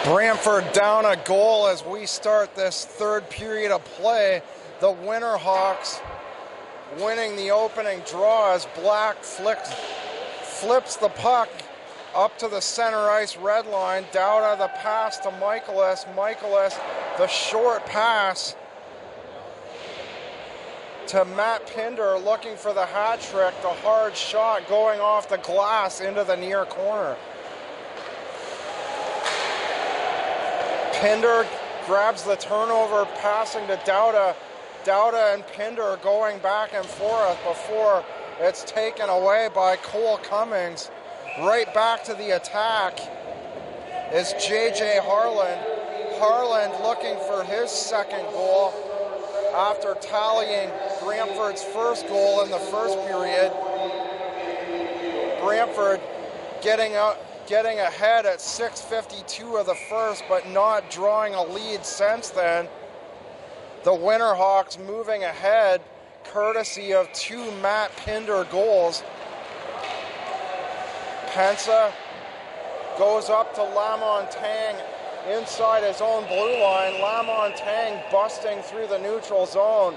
Brantford down a goal as we start this third period of play. The Winterhawks winning the opening draw as Black flips the puck up to the center ice red line. Dowda the pass to Michaelis. Michaelis the short pass to Matt Pinder looking for the hat trick. The hard shot going off the glass into the near corner. Pinder grabs the turnover, passing to Dowda. Dowda and Pinder going back and forth before it's taken away by Cole Cummings. Right back to the attack is J.J. Harland. Harland looking for his second goal after tallying Brantford's first goal in the first period. Brantford getting ahead at 6:52 of the first, but not drawing a lead since then. The Winterhawks moving ahead courtesy of two Matt Pinder goals. Pensa goes up to Lamontagne inside his own blue line. Lamontagne busting through the neutral zone.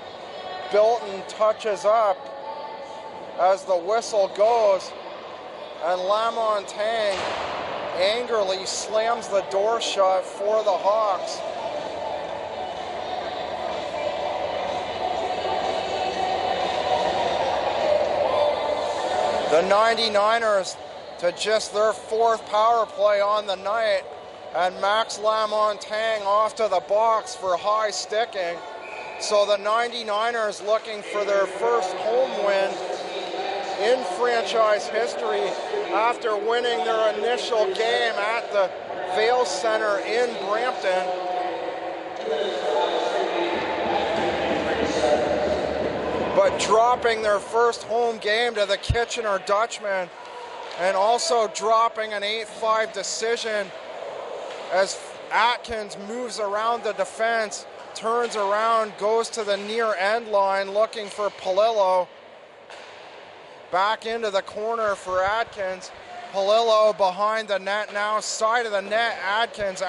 Bilton touches up as the whistle goes, and Lamontagne angrily slams the door shut for the Hawks. The 99ers to just their fourth power play on the night, and Max Lamontagne off to the box for high sticking. So the 99ers looking for their first home win in franchise history after winning their initial game at the Vail Center in Brampton. But dropping their first home game to the Kitchener Dutchmen, and also dropping an 8-5 decision as Atkins moves around the defense, turns around, goes to the near end line looking for Palillo. Back into the corner for Atkins. Palillo behind the net now, side of the net, Atkins,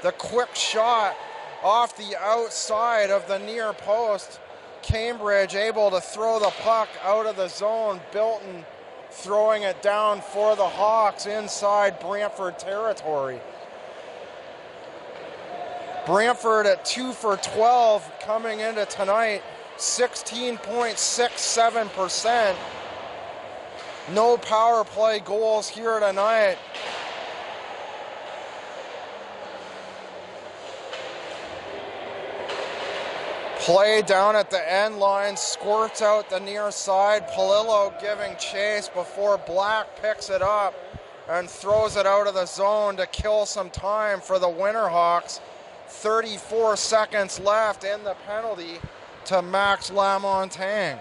the quick shot off the outside of the near post. Cambridge able to throw the puck out of the zone. Bilton throwing it down for the Hawks inside Brantford territory. Brantford at 2 for 12 coming into tonight, 16.67%. No power play goals here tonight. Play down at the end line, squirts out the near side. Palillo giving chase before Black picks it up and throws it out of the zone to kill some time for the Winterhawks. 34 seconds left in the penalty to Max Lamontagne.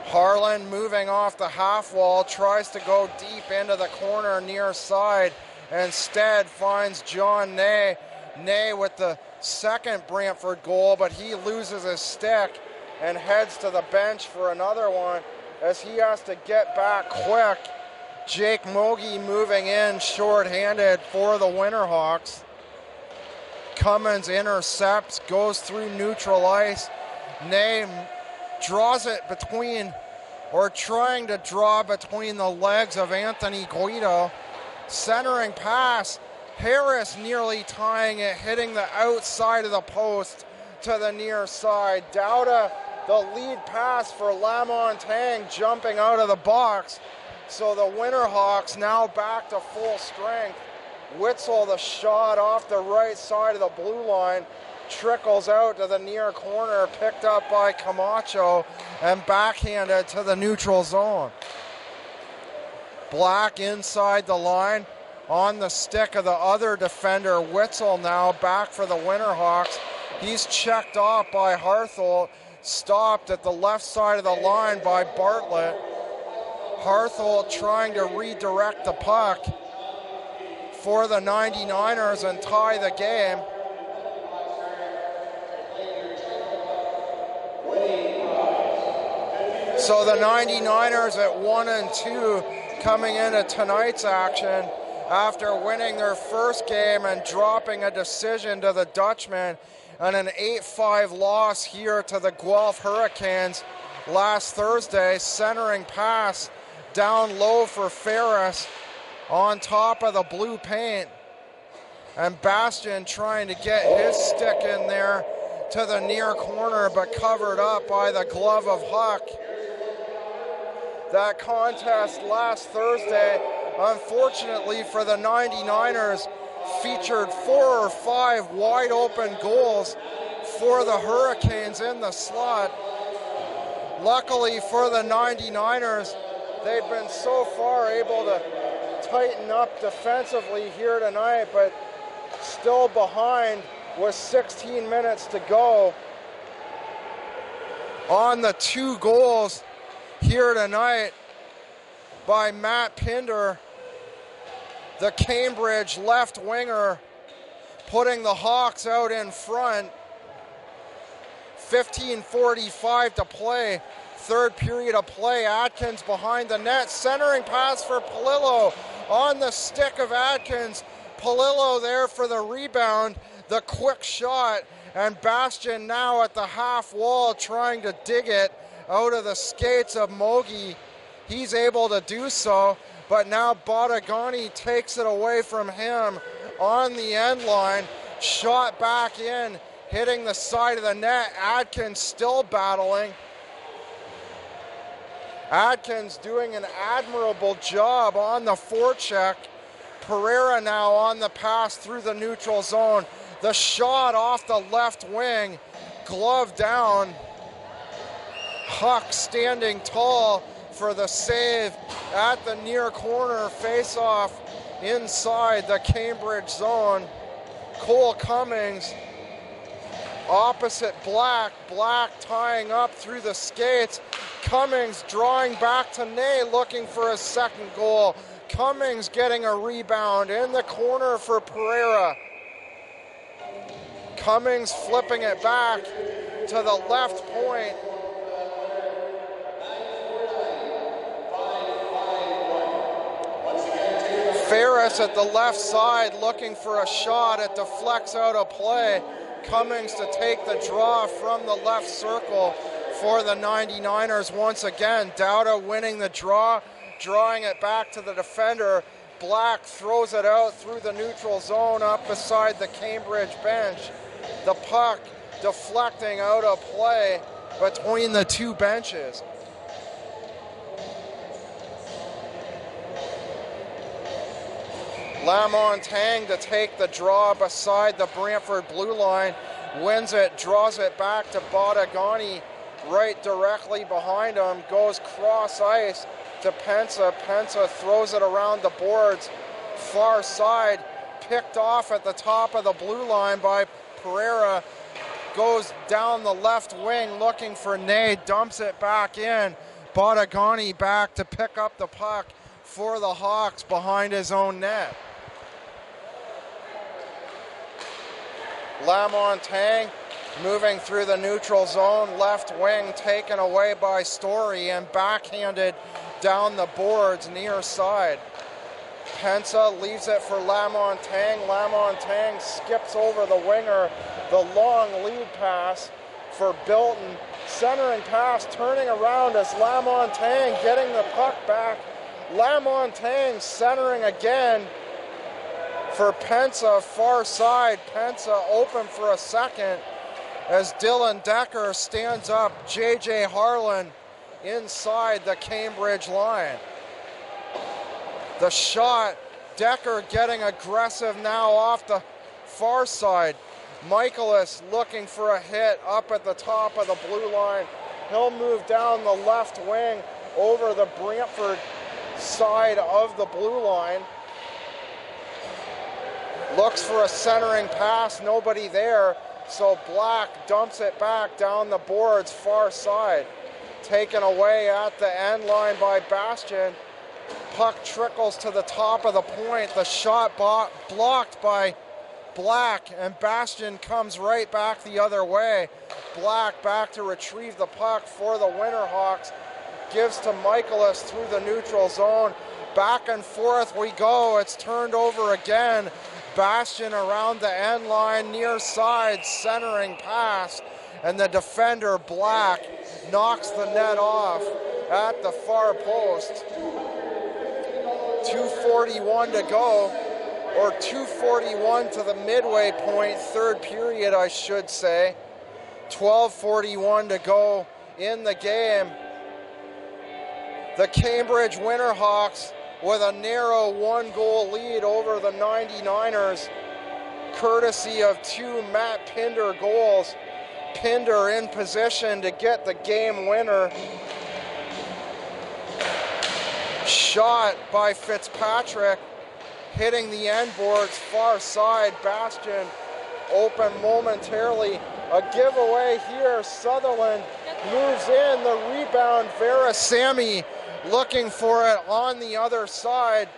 Harlan moving off the half wall, tries to go deep into the corner near side. Instead finds John Ney. Ney with the second Brantford goal, but he loses his stick and heads to the bench for another one as he has to get back quick. Jake Mogi moving in short-handed for the Winterhawks. Cummins intercepts, goes through neutral ice. Ney draws it between, or trying to draw between the legs of Anthony Guido. Centering pass, Harris nearly tying it, hitting the outside of the post to the near side. Dowda, the lead pass for Lamontagne jumping out of the box. So the Winterhawks now back to full strength. Witzel, the shot off the right side of the blue line, trickles out to the near corner, picked up by Camacho and backhanded to the neutral zone. Black inside the line on the stick of the other defender. Witzel now back for the Winterhawks. He's checked off by Hartholt, stopped at the left side of the line by Bartlett. Hartholt trying to redirect the puck for the 99ers and tie the game. So the 99ers at 1-2 coming into tonight's action after winning their first game and dropping a decision to the Dutchmen, and an 8-5 loss here to the Guelph Hurricanes last Thursday. Centering pass down low for Ferris on top of the blue paint, and Bastian trying to get his stick in there to the near corner, but covered up by the glove of Huck. That contest last Thursday, unfortunately for the 99ers, featured 4 or 5 wide open goals for the Hurricanes in the slot. Luckily for the 99ers, they've been so far able to tighten up defensively here tonight, but still behind with 16 minutes to go on the 2 goals here tonight by Matt Pinder, the Cambridge left winger, putting the Hawks out in front. 15:45 to play, third period of play. Atkins behind the net, centering pass for Palillo on the stick of Atkins. Palillo there for the rebound, the quick shot, and Bastian now at the half wall trying to dig it out of the skates of Mogi. He's able to do so, but now Bodagani takes it away from him on the end line. Shot back in, hitting the side of the net. Atkins still battling. Atkins doing an admirable job on the forecheck. Pereira now on the pass through the neutral zone. The shot off the left wing, glove down. Huck standing tall for the save at the near corner, face-off inside the Cambridge zone. Cole Cummings opposite Black. Black tying up through the skates. Cummings drawing back to Ney, looking for a second goal. Cummings getting a rebound in the corner for Pereira. Cummings flipping it back to the left point. Ferris at the left side looking for a shot. It deflects out of play. Cummings to take the draw from the left circle for the 99ers once again. Dowda winning the draw, drawing it back to the defender. Black throws it out through the neutral zone up beside the Cambridge bench. The puck deflecting out of play between the two benches. Lamontagne to take the draw beside the Brantford blue line. Wins it, draws it back to Bodagani right directly behind him. Goes cross ice to Pensa. Pensa throws it around the boards. Far side, picked off at the top of the blue line by Pereira. Goes down the left wing looking for Ney. Dumps it back in. Bodagani back to pick up the puck for the Hawks behind his own net. Lamontagne moving through the neutral zone, left wing taken away by Story and backhanded down the boards near side. Pensa leaves it for Lamontagne. Lamontagne skips over the winger. The long lead pass for Bilton. Centering pass, turning around as Lamontagne getting the puck back. Lamontagne centering again for Pensa, far side. Pensa open for a second as Dylan Decker stands up. J.J. Harlan inside the Cambridge line. The shot, Decker getting aggressive now off the far side. Michaelis looking for a hit up at the top of the blue line. He'll move down the left wing over the Brantford side of the blue line. Looks for a centering pass, nobody there, so Black dumps it back down the boards, far side. Taken away at the end line by Bastian. Puck trickles to the top of the point. The shot blocked by Black, and Bastian comes right back the other way. Black back to retrieve the puck for the Winterhawks. Gives to Michaelis through the neutral zone. Back and forth we go. It's turned over again. Bastian around the end line, near side, centering pass. And the defender, Black, knocks the net off at the far post. 2:41 to go, or 2:41 to the midway point, third period, I should say. 12:41 to go in the game. The Cambridge Winterhawks with a narrow 1-goal lead over the 99ers, courtesy of 2 Matt Pinder goals. Pinder in position to get the game winner. Shot by Fitzpatrick, hitting the end boards, far side. Bastian open momentarily. A giveaway here. Sutherland moves in. The rebound, Verasamy looking for it on the other side.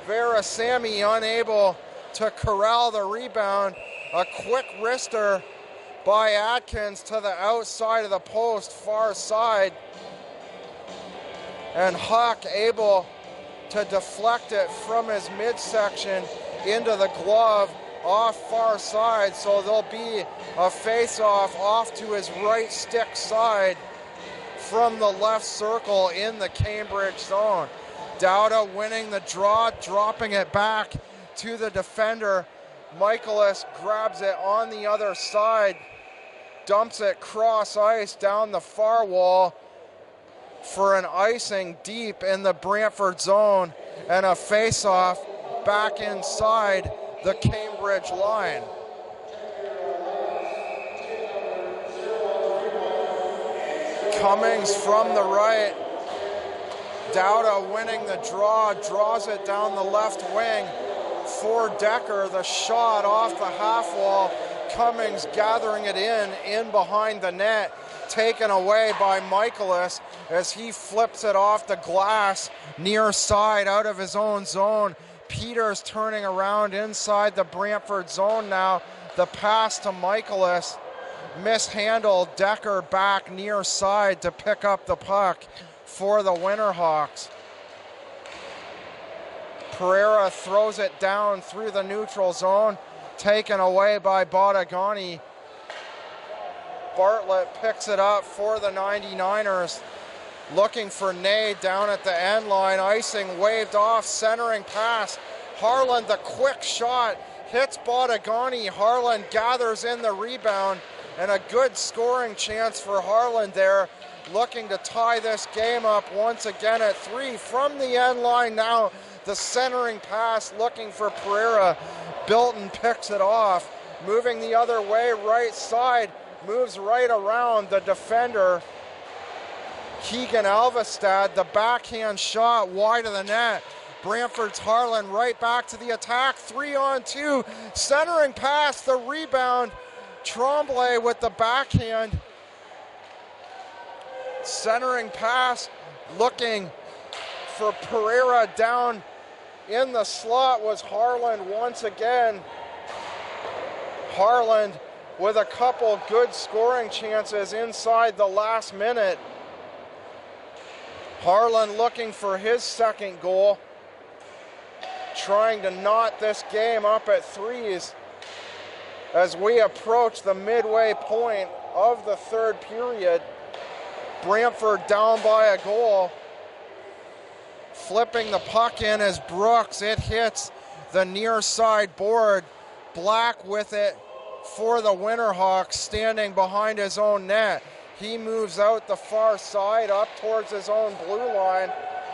Verasamy unable to corral the rebound. A quick wrister by Atkins to the outside of the post, far side. And Huck able to deflect it from his midsection into the glove off far side. So there'll be a face-off off to his right stick side from the left circle in the Cambridge zone. Dowda winning the draw, dropping it back to the defender. Michaelis grabs it on the other side, dumps it cross ice down the far wall for an icing deep in the Brantford zone, and a face-off back inside the Cambridge line. Cummings from the right. Dowda winning the draw, draws it down the left wing for Decker. The shot off the half wall. Cummings gathering it in behind the net. Taken away by Michaelis as he flips it off the glass near side out of his own zone. Peters turning around inside the Brantford zone now. The pass to Michaelis. Mishandled. Decker back near side to pick up the puck for the Winterhawks. Pereira throws it down through the neutral zone. Taken away by Bodagani. Bartlett picks it up for the 99ers. Looking for Ney down at the end line. Icing waved off, centering pass. Harlan, the quick shot, hits Bodagani. Harlan gathers in the rebound, and a good scoring chance for Harlan there. Looking to tie this game up once again at 3 from the end line now. The centering pass looking for Pereira. Bilton picks it off. Moving the other way, right side. Moves right around the defender, Keegan Alvestad. The backhand shot wide of the net. Brantford's Harlan right back to the attack. 3-on-2. Centering pass, the rebound. Tremblay with the backhand. Centering pass, looking for Pereira down in the slot was Harlan once again. Harlan with a couple good scoring chances inside the last minute. Harlan looking for his second goal, trying to knot this game up at 3s as we approach the midway point of the third period. Brantford down by a goal. Flipping the puck in as Brooks. It hits the near side board. Black with it for the Winterhawks, standing behind his own net. He moves out the far side up towards his own blue line.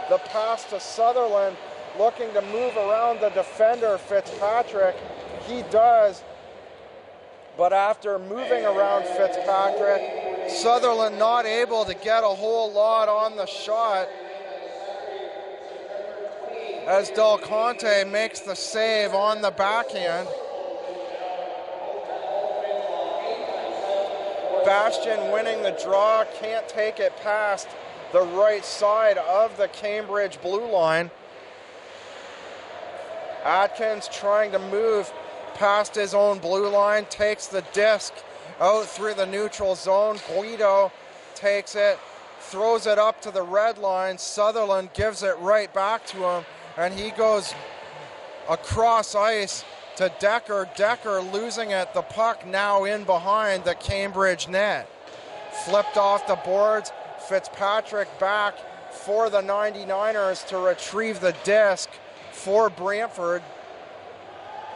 The pass to Sutherland, looking to move around the defender, Fitzpatrick. He does, but after moving around Fitzpatrick, Sutherland not able to get a whole lot on the shot as Del Conte makes the save on the backhand. Bastian winning the draw, can't take it past the right side of the Cambridge blue line. Atkins trying to move past his own blue line, takes the disc out through the neutral zone. Guido takes it, throws it up to the red line. Sutherland gives it right back to him. and he goes across ice to Decker. Decker losing it. The puck now in behind the Cambridge net. Flipped off the boards. Fitzpatrick back for the 99ers to retrieve the disc for Brantford.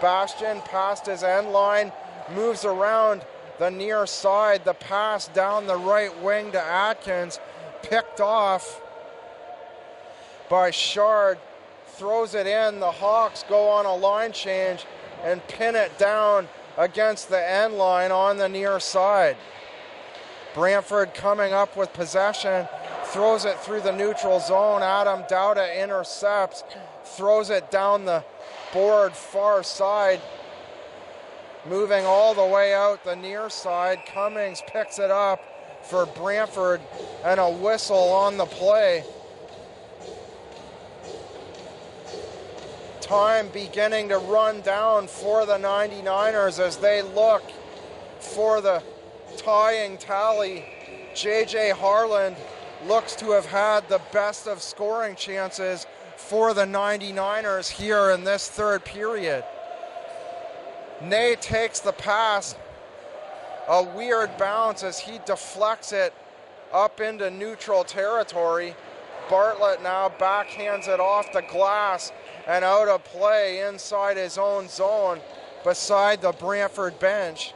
Bastian past his end line, moves around the near side. The pass down the right wing to Atkins, picked off by Shard. Throws it in. The Hawks go on a line change and pin it down against the end line on the near side. Brantford coming up with possession, throws it through the neutral zone. Adam Dowda intercepts, throws it down the board far side, moving all the way out the near side. Cummings picks it up for Brantford and a whistle on the play. Time beginning to run down for the 99ers as they look for the tying tally. J.J. Harland looks to have had the best of scoring chances for the 99ers here in this third period. Ney takes the pass, a weird bounce as he deflects it up into neutral territory. Bartlett now backhands it off the glass and out of play inside his own zone beside the Brantford bench.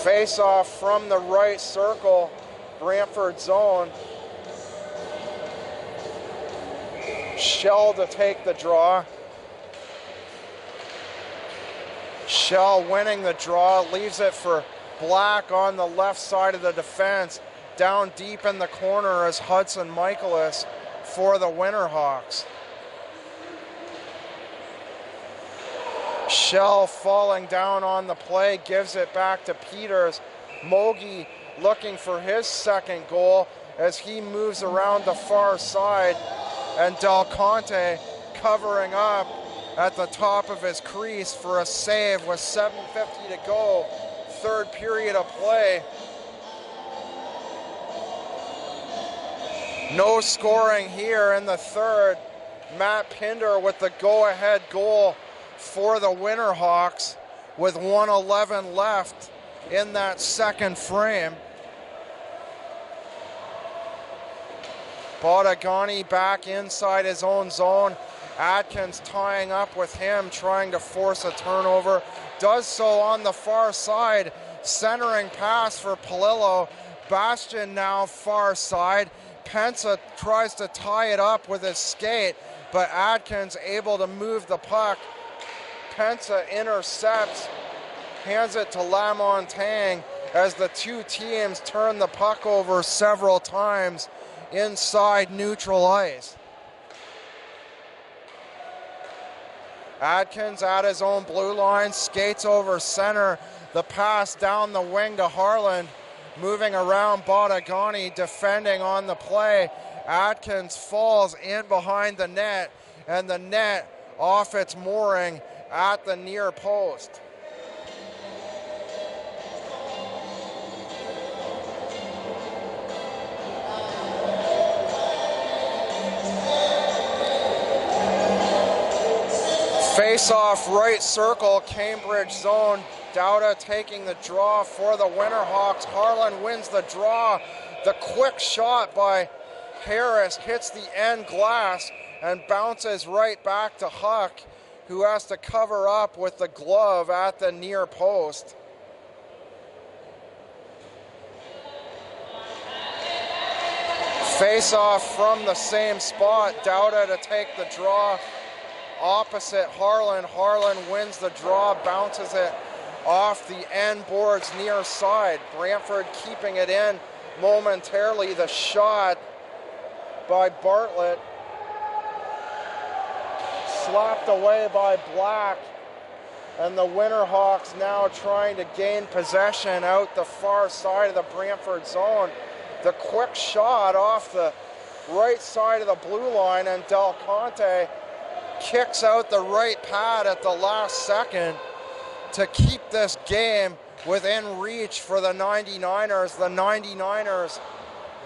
Face-off from the right circle, Brantford zone. Shell to take the draw. Shell winning the draw, leaves it for Black on the left side of the defense. Down deep in the corner is Hudson Michaelis for the Winterhawks. Shell falling down on the play, gives it back to Peters. Mogi looking for his second goal as he moves around the far side, and Del Conte covering up at the top of his crease for a save with 7:50 to go, third period of play. No scoring here in the third. Matt Pinder with the go-ahead goal for the Winterhawks with 1:11 left in that second frame. Bodagani back inside his own zone. Atkins tying up with him, trying to force a turnover. Does so on the far side. Centering pass for Palillo. Bastian now far side. Pensa tries to tie it up with his skate, but Atkins able to move the puck. Pensa intercepts, hands it to Lamontagne as the two teams turn the puck over several times inside neutral ice. Atkins at his own blue line, skates over center. The pass down the wing to Harland, moving around Bodagani, defending on the play. Atkins falls in behind the net, and the net off its mooring at the near post. Face-off right circle, Cambridge zone. Dowda taking the draw for the Winterhawks. Harlan wins the draw. The quick shot by Harris hits the end glass and bounces right back to Huck, who has to cover up with the glove at the near post. Face-off from the same spot. Dowda to take the draw opposite Harlan. Harlan wins the draw, bounces it off the end boards near side. Brantford keeping it in momentarily. The shot by Bartlett slapped away by Black, and the Winterhawks now trying to gain possession out the far side of the Brantford zone. The quick shot off the right side of the blue line, and Del Conte kicks out the right pad at the last second to keep this game within reach for the 99ers. The 99ers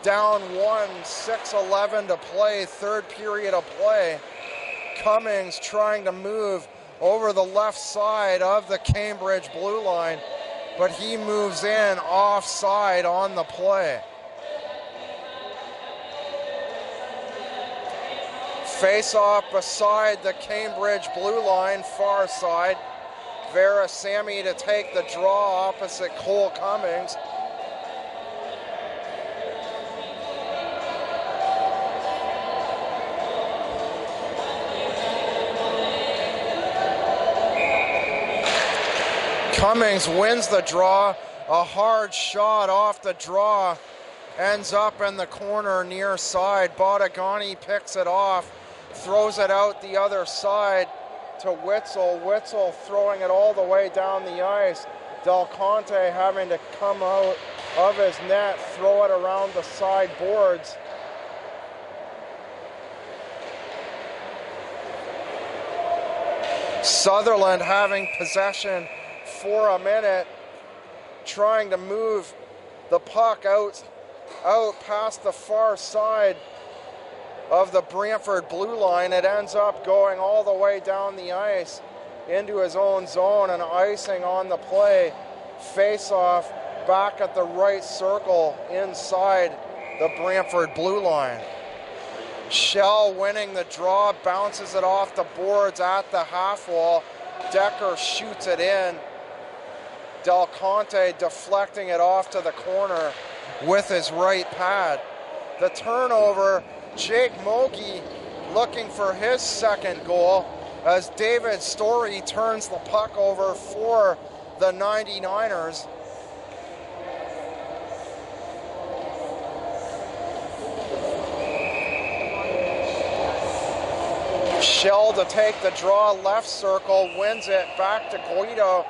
down 1, 6:11 to play, third period of play. Cummings trying to move over the left side of the Cambridge blue line, but he moves in offside on the play. Face off beside the Cambridge blue line, far side. Vera Sammy to take the draw opposite Cole Cummings. Cummings wins the draw, a hard shot off the draw, ends up in the corner near side. Bodegani picks it off, throws it out the other side to Witzel. Witzel throwing it all the way down the ice. Del Conte having to come out of his net, throw it around the side boards. Sutherland having possession for a minute, trying to move the puck out past the far side of the Brantford blue line. It ends up going all the way down the ice into his own zone and icing on the play. Face off back at the right circle inside the Brantford blue line. Shell winning the draw, bounces it off the boards at the half wall. Decker shoots it in. Del Conte deflecting it off to the corner with his right pad. The turnover, Jake Mogi looking for his second goal as David Story turns the puck over for the 99ers. Shell to take the draw, left circle, wins it back to Guido.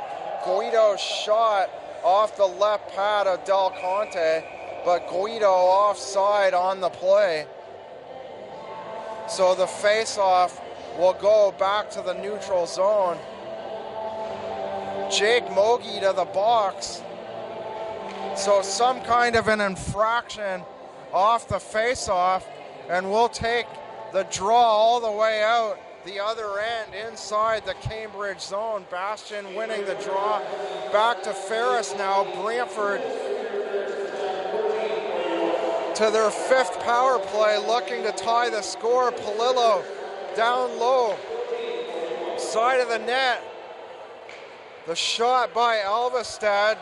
Guido's shot off the left pad of Del Conte, but Guido offside on the play. So the face-off will go back to the neutral zone. Jake Mogi to the box. So some kind of an infraction off the face-off, and we'll take the draw all the way out the other end inside the Cambridge zone. Bastion winning the draw. Back to Ferris now. Brantford to their fifth power play, looking to tie the score. Palillo down low, side of the net. The shot by Alvestad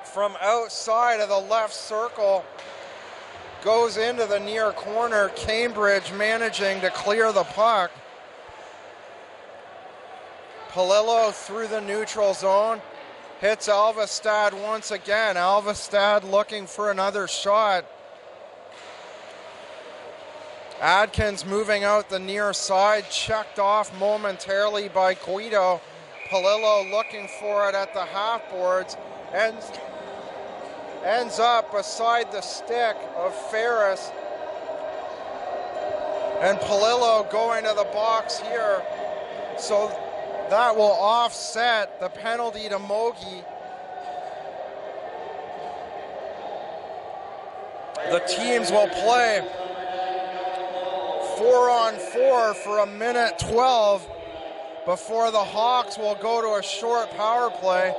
from outside of the left circle goes into the near corner. Cambridge managing to clear the puck. Palillo through the neutral zone, hits Alvestad once again. Alvestad looking for another shot. Adkins moving out the near side, checked off momentarily by Guido. Palillo looking for it at the half boards, and ends up beside the stick of Ferris. And Palillo going to the box here. So that will offset the penalty to Mogi. The teams will play 4-on-4 for a minute 12 before the Hawks will go to a short power play.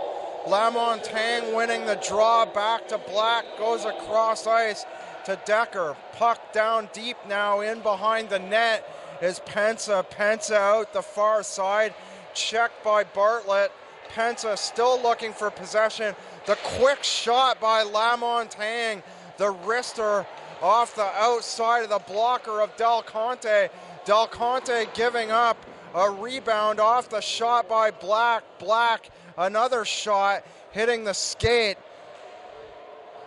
Lamontagne winning the draw, back to Black, goes across ice to Decker. Puck down deep now, in behind the net is Pensa. Pensa out the far side, checked by Bartlett. Pensa still looking for possession. The quick shot by Lamontagne, the wrister off the outside of the blocker of Del Conte. Del Conte giving up a rebound off the shot by Black. Black, another shot hitting the skate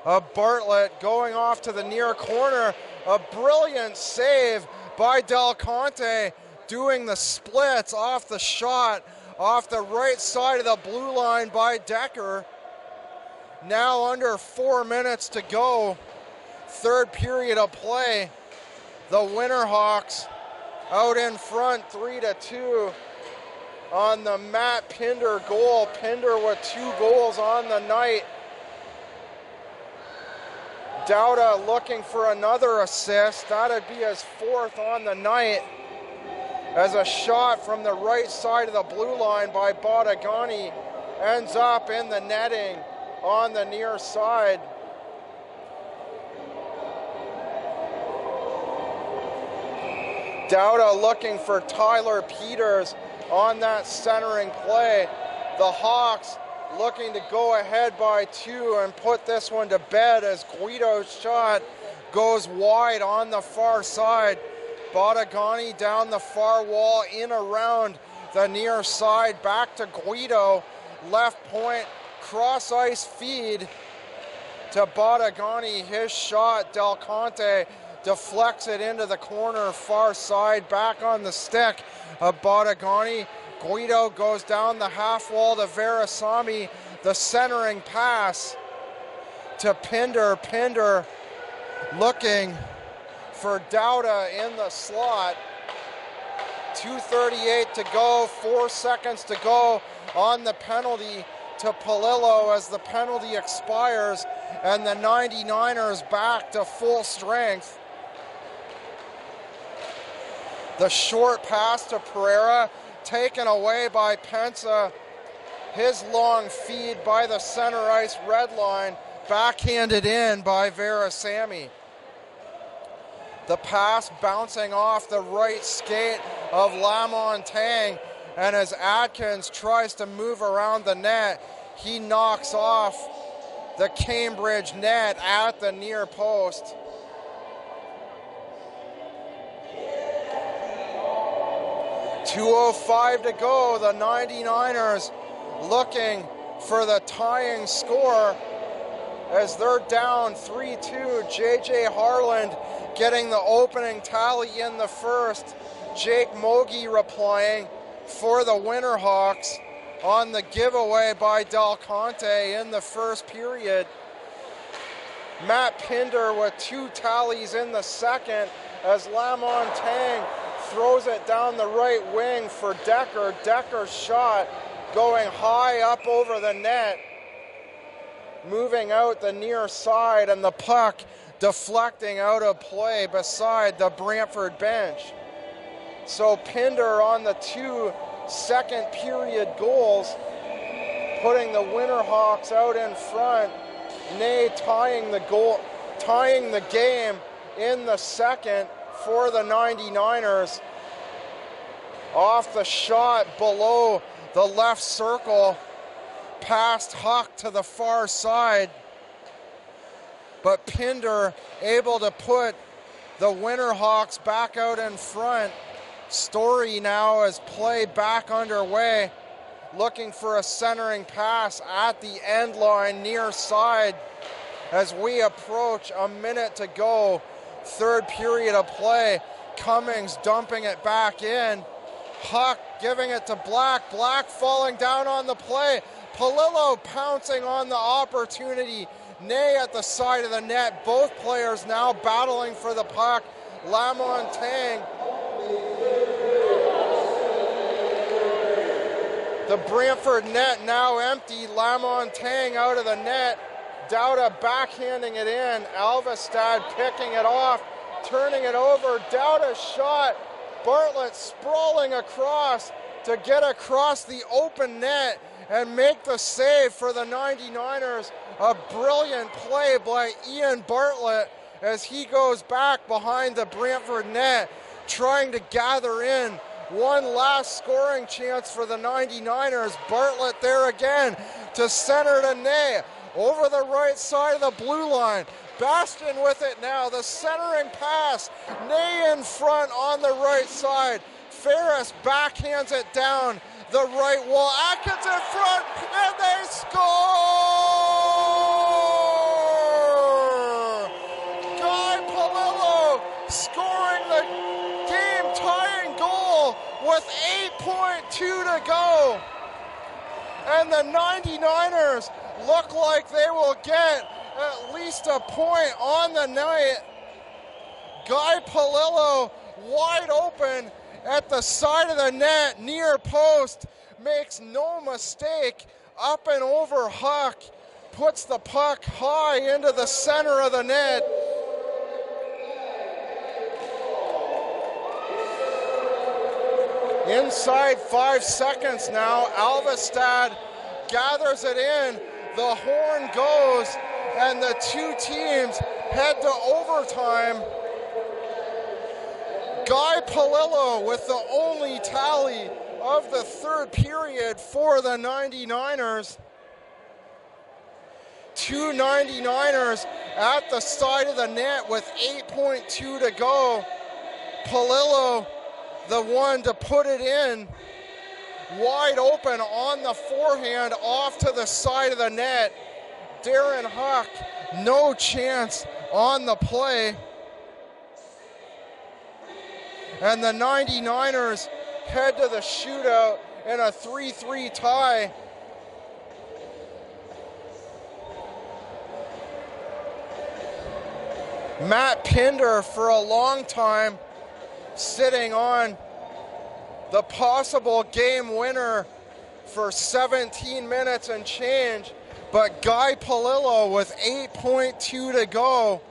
of Bartlett, going off to the near corner. A brilliant save by Del Conte, doing the splits off the shot off the right side of the blue line by Decker. Now under 4 minutes to go, third period of play. The Winterhawks out in front 3-2. on the Matt Pinder goal. Pinder with 2 goals on the night. Dauda looking for another assist. That'd be his 4th on the night, as a shot from the right side of the blue line by Badagani ends up in the netting on the near side. Dauda looking for Tyler Peters on that centering play. The Hawks looking to go ahead by 2 and put this one to bed as Guido's shot goes wide on the far side. Badagani down the far wall, in around the near side, back to Guido. Left point, cross ice feed to Badagani. His shot, Del Conte deflects it into the corner, far side, back on the stick of Badagani. Guido goes down the half wall to Verasamy. The centering pass to Pinder. Pinder looking for Dauda in the slot. 2:38 to go, 4 seconds to go on the penalty to Palillo as the penalty expires and the 99ers back to full strength. The short pass to Pereira taken away by Pensa. His long feed by the center ice red line, backhanded in by Verasamy. The pass bouncing off the right skate of Lamontagne, and as Atkins tries to move around the net, he knocks off the Cambridge net at the near post. .205 to go. The 99ers looking for the tying score as they're down 3-2. J.J. Harland getting the opening tally in the first. Jake Mogi replying for the Winterhawks on the giveaway by Del Conte in the first period. Matt Pinder with 2 tallies in the second as Lamontagne throws it down the right wing for Decker. Decker's shot going high up over the net, moving out the near side, and the puck deflecting out of play beside the Brantford bench. So Pinder on the 2 second period goals, putting the Winterhawks out in front. Ney tying the game in the second for the 99ers. Off the shot below the left circle, past Huck to the far side. But Pinder able to put the Winterhawks back out in front. Story now as play back underway, looking for a centering pass at the end line near side as we approach a minute to go. Third period of play. Cummings dumping it back in. Huck giving it to Black. Black falling down on the play. Palillo pouncing on the opportunity. Ney at the side of the net. Both players now battling for the puck. Lamontagne. The Brantford net now empty. Lamontagne out of the net. Dauda backhanding it in. Alvestad picking it off, turning it over. Dauda's shot. Bartlett sprawling across to get across the open net and make the save for the 99ers. A brilliant play by Ian Bartlett as he goes back behind the Brantford net, trying to gather in one last scoring chance for the 99ers. Bartlett there again to center to Ney. Over the right side of the blue line. Bastian with it now. The centering pass. Ney in front on the right side. Ferris backhands it down the right wall. Atkins in front, and they score! Guy Palillo scoring the game-tying goal with 8.2 to go. And the 99ers look like they will get at least a point on the night. Guy Palillo wide open at the side of the net, near post, makes no mistake, up and over Huck, puts the puck high into the center of the net. Inside 5 seconds now, Alvestad gathers it in, the horn goes, and the two teams head to overtime. Guy Polillo with the only tally of the third period for the 99ers. Two 99ers at the side of the net with 8.2 to go. Polillo, the one to put it in, wide open on the forehand off to the side of the net. Darren Huck, no chance on the play. And the 99ers head to the shootout in a 3-3 tie. Matt Pinder, for a long time, sitting on the possible game winner for 17 minutes and change, but Guy Polillo with 8.2 to go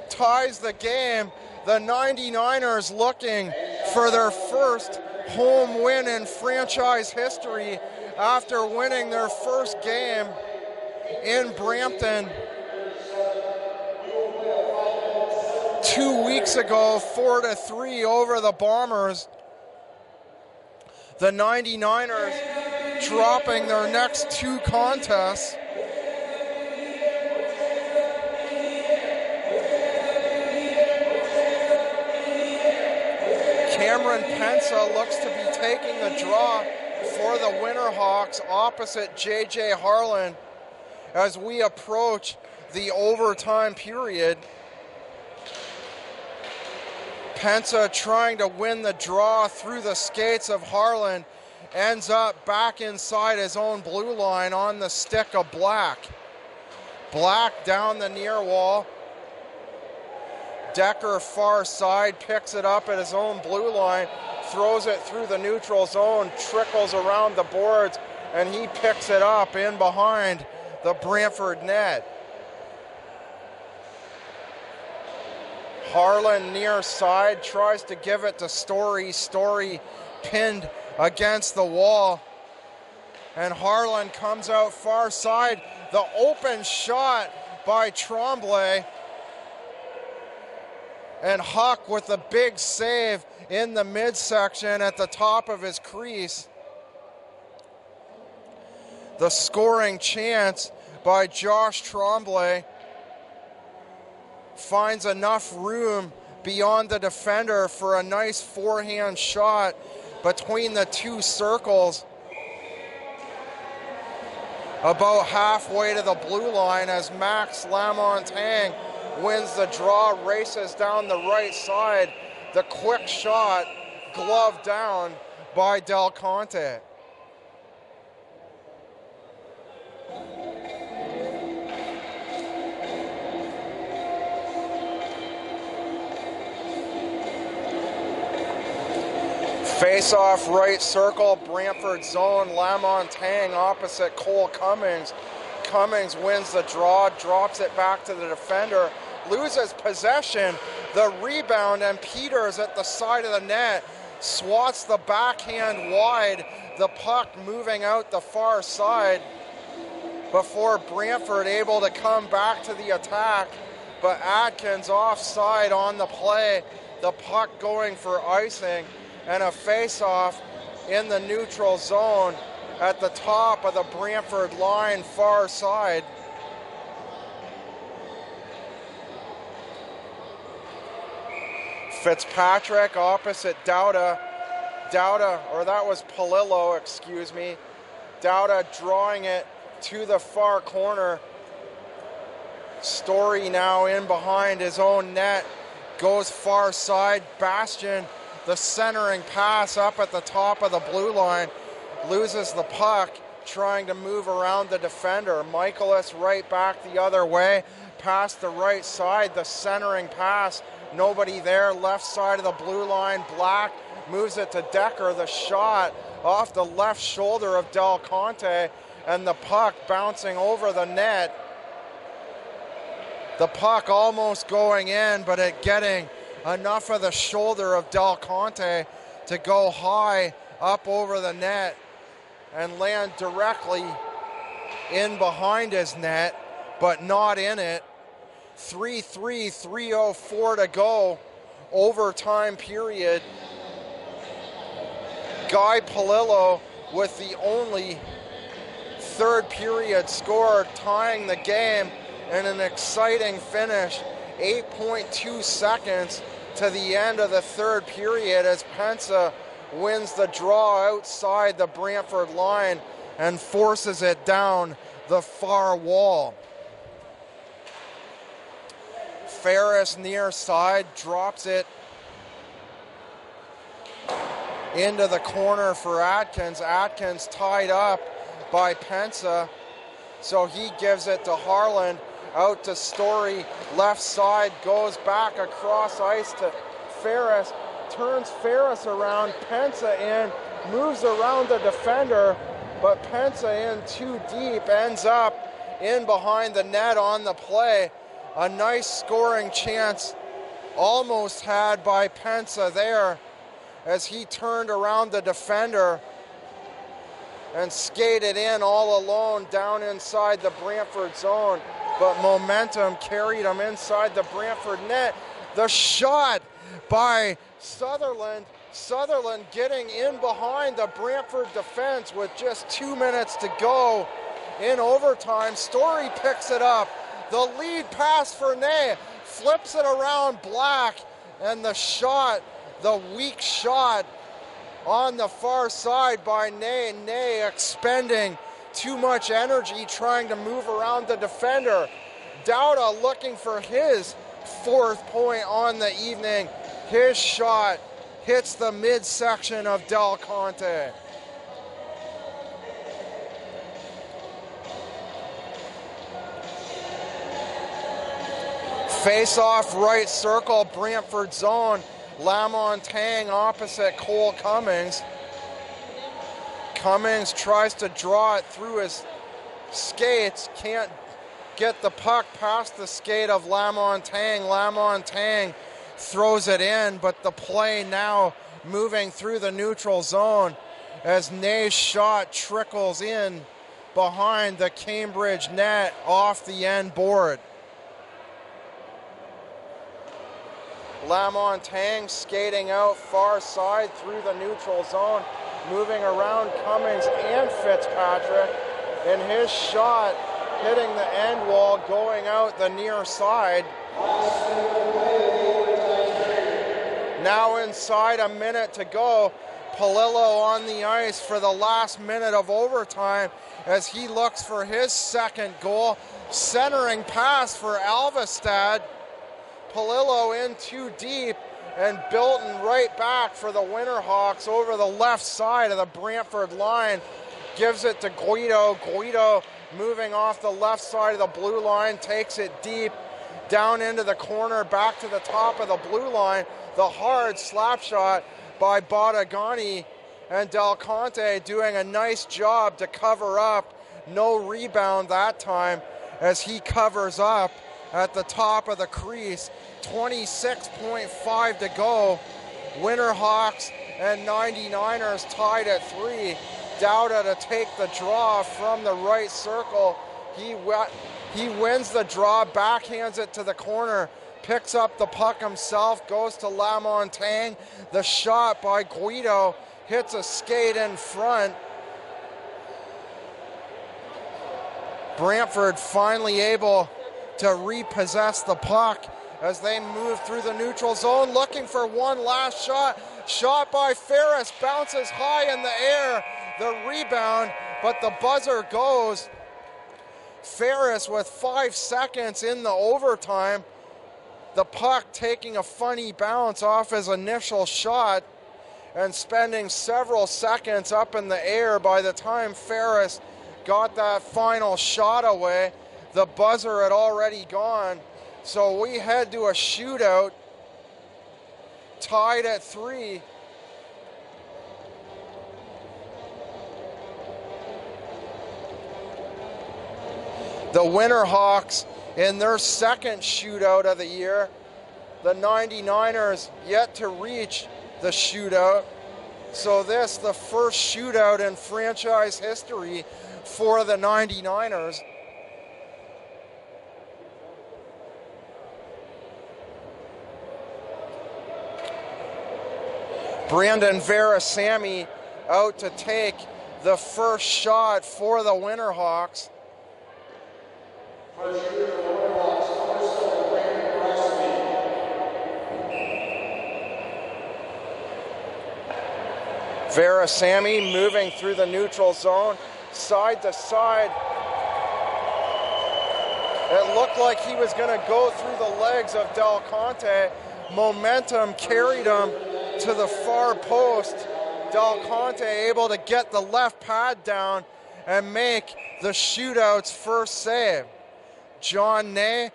ties the game. The 99ers looking for their first home win in franchise history after winning their first game in Brampton 2 weeks ago, 4-3 over the Bombers. The 99ers dropping their next two contests. Cameron Pensa looks to be taking the draw for the Winterhawks opposite J.J. Harlan as we approach the overtime period. Pensa trying to win the draw through the skates of Harlan, ends up back inside his own blue line on the stick of Black. Black down the near wall. Decker far side, picks it up at his own blue line, throws it through the neutral zone, trickles around the boards, and he picks it up in behind the Brantford net. Harlan near side, tries to give it to Story. Story pinned against the wall. And Harlan comes out far side. The open shot by Tremblay. And Huck with a big save in the midsection at the top of his crease. The scoring chance by Josh Tremblay finds enough room beyond the defender for a nice forehand shot between the two circles. About halfway to the blue line as Max Lamontagne wins the draw, races down the right side. The quick shot, glove down by Del Conte. Face-off right circle, Brantford zone, Lamontagne opposite Cole Cummings. Cummings wins the draw, drops it back to the defender, loses possession, the rebound, and Peters at the side of the net swats the backhand wide, the puck moving out the far side before Brantford able to come back to the attack, but Atkins offside on the play, the puck going for icing, and a face-off in the neutral zone at the top of the Brantford line, far side. Fitzpatrick opposite Dowda. Dowda, or that was Polillo, excuse me. Dowda drawing it to the far corner. Story now in behind his own net. Goes far side. Bastian, the centering pass up at the top of the blue line. Loses the puck, trying to move around the defender. Michaelis right back the other way. Past the right side, the centering pass. Nobody there, left side of the blue line. Black moves it to Decker. The shot off the left shoulder of Del Conte, and the puck bouncing over the net. The puck almost going in, but it getting enough of the shoulder of Del Conte to go high up over the net and land directly in behind his net, but not in it. 3-3, 3:04 to go, overtime period. Guy Polillo with the only third period score, tying the game in an exciting finish. 8.2 seconds to the end of the third period as Pensa wins the draw outside the Brantford line and forces it down the far wall. Ferris near side drops it into the corner for Atkins. Atkins tied up by Pensa, so he gives it to Harland. Out to Story, left side, goes back across ice to Ferris, turns Ferris around, Pensa in, moves around the defender, but Pensa in too deep, ends up in behind the net on the play. A nice scoring chance almost had by Pensa there as he turned around the defender and skated in all alone down inside the Brantford zone. But momentum carried him inside the Brantford net. The shot by Sutherland. Sutherland getting in behind the Brantford defense with just 2 minutes to go in overtime. Story picks it up. The lead pass for Ney. Flips it around Black. And the shot, the weak shot on the far side by Ney. Ney expending too much energy trying to move around the defender. Dowda looking for his fourth point on the evening. His shot hits the midsection of Del Conte. Face-off right circle, Brantford zone. Lamontagne opposite Cole Cummings. Cummings tries to draw it through his skates, can't get the puck past the skate of Lamontagne. Lamontagne throws it in, but the play now moving through the neutral zone as Ney's shot trickles in behind the Cambridge net off the end board. Lamontagne skating out far side through the neutral zone, moving around Cummings and Fitzpatrick, and his shot hitting the end wall, going out the near side. Now inside a minute to go. Polillo on the ice for the last minute of overtime as he looks for his second goal. Centering pass for Alvestad. Polillo in too deep, and Bilton right back for the Winterhawks over the left side of the Brantford line. Gives it to Guido. Guido moving off the left side of the blue line, takes it deep, down into the corner, back to the top of the blue line. The hard slap shot by Bottagani, and Del Conte doing a nice job to cover up. No rebound that time as he covers up at the top of the crease. 26.5 to go. Winterhawks and 99ers tied at 3. Dowda to take the draw from the right circle. He wins the draw, backhands it to the corner, picks up the puck himself, goes to Lamontagne. The shot by Guido hits a skate in front. Brantford finally able to repossess the puck as they move through the neutral zone, looking for one last shot. Shot by Ferris, bounces high in the air. The rebound, but the buzzer goes. Ferris with 5 seconds in the overtime. The puck taking a funny bounce off his initial shot and spending several seconds up in the air. By the time Ferris got that final shot away, the buzzer had already gone. So we head to a shootout, tied at 3. The Winterhawks in their second shootout of the year. The 99ers yet to reach the shootout. So this, the first shootout in franchise history for the 99ers. Brandon Verasamy out to take the first shot for the Winterhawks. Verasamy moving through the neutral zone, side to side. It looked like he was going to go through the legs of Del Conte. Momentum carried him to the far post. Del Conte able to get the left pad down and make the shootout's first save. John Ney,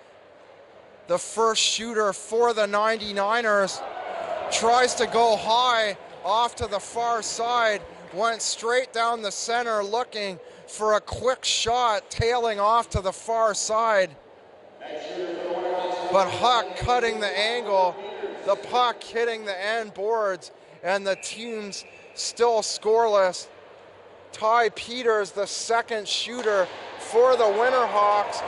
the first shooter for the 99ers, tries to go high off to the far side, went straight down the center looking for a quick shot, tailing off to the far side. But Huck cutting the angle, the puck hitting the end boards, and the team's still scoreless. Ty Peters, the second shooter for the Winterhawks.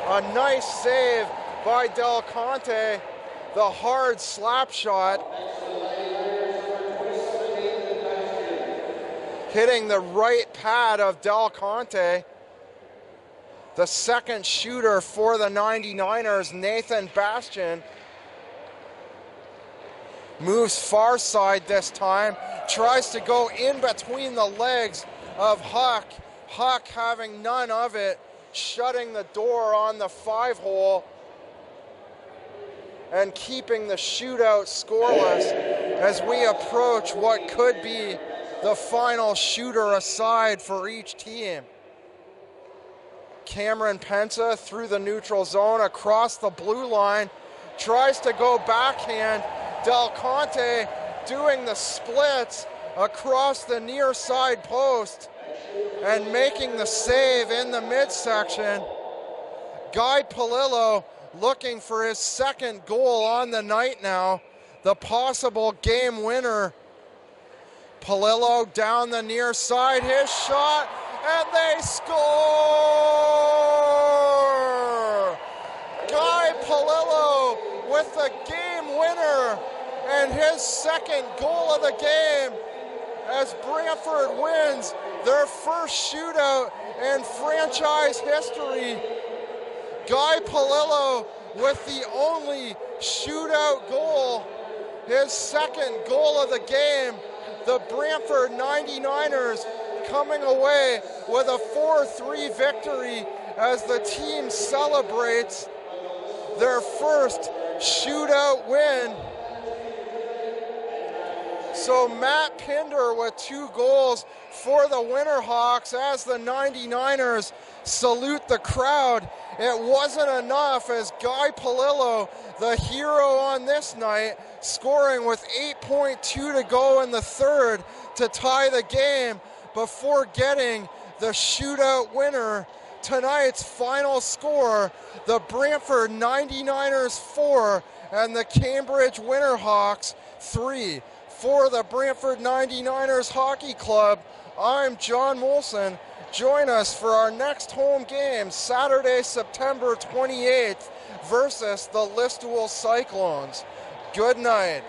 A nice save by Del Conte, the hard slap shot. Hitting the right pad of Del Conte. The second shooter for the 99ers, Nathan Bastian, moves far side this time, tries to go in between the legs of Huck. Huck having none of it, shutting the door on the 5-hole and keeping the shootout scoreless as we approach what could be the final shooter aside for each team. Cameron Pensa through the neutral zone, across the blue line, tries to go backhand. Del Conte doing the splits across the near side post and making the save in the midsection. Guy Polillo looking for his second goal on the night now, the possible game winner. Polillo down the near side, his shot, and they score! Guy Polillo with the game winner and his second goal of the game as Brantford wins their first shootout in franchise history. Guy Polillo with the only shootout goal, his second goal of the game. The Brantford 99ers coming away with a 4-3 victory as the team celebrates their first shootout win. So Matt Pinder with 2 goals for the Winterhawks as the 99ers salute the crowd. It wasn't enough as Guy Polillo, the hero on this night, scoring with 8.2 to go in the third to tie the game before getting the shootout winner. Tonight's final score, the Brantford 99ers 4 and the Cambridge Winterhawks 3. For the Brantford 99ers Hockey Club, I'm John Molson. Join us for our next home game, Saturday, September 28th, versus the Listowel Cyclones. Good night.